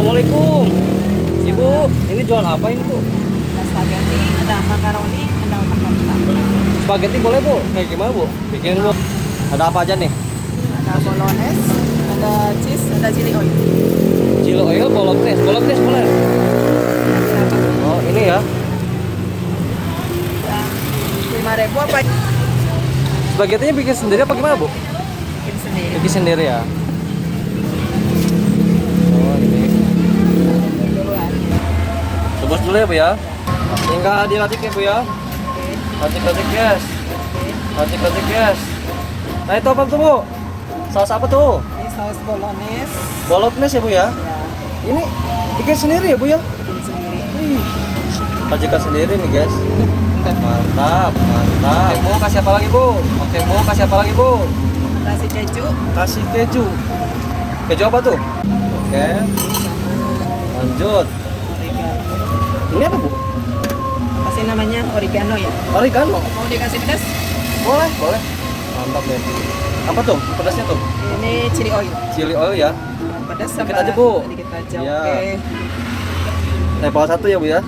Assalamualaikum. Ibu, ini jual apa ini Bu? Ada spaghetti, ada makaroni, ada otak-otak. Spaghetti boleh Bu? Kayak gimana Bu? Bikin Bu. Ada apa aja nih? Ada bolognese, ada cheese, ada chili oil. Chili oil, bolognese. Bolognese boleh? Oh ini ya. Ya, 5.000 apa? Spaghettinya bikin sendiri apa gimana Bu? Bikin sendiri. Bikin sendiri ya. Oh ini. Duluan. Tebus dulu ya Bu ya. Tinggal diracik ya Bu ya. Oke. Racik-racik guys. Oke. Racik-racik guys. Nah itu apa tuh Bu? Saus apa tuh? Ini saus bolognese. Bolognese ya Bu ya. Ya, Ini bikin sendiri ya Bu ya. bikin sendiri. Racikan sendiri nih guys. Mantap, mantap. Oke Bu, kasih apa lagi Bu? Oke Bu, kasih apa lagi Bu? Kasih keju. Kasih keju. Keju apa tuh? Oke. Lanjut. Oregano. Ini apa Bu? Apa sih namanya? Oregano ya. Oregano. Mau dikasih pedas? Boleh, boleh. Mantap deh. Apa tuh? Pedasnya tuh? Ini chili oil. Chili oil ya. Pedas Dikit sama aja, Bu. Dikit aja. Iya. Oke. Tebal satu ya Bu ya.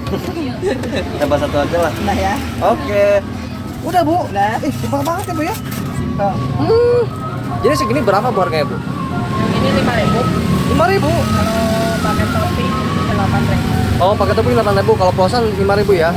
Tebal satu aja lah. Nah ya. Oke. Udah Bu. Udah. Simpel banget ya Bu ya. Simpel. Jadi segini berapa Bu harganya Bu? Yang ini 5.000. 5.000. Kalau pakai topping 8.000. Oh, pakai topping 8.000. Kalau posan 5.000 ya.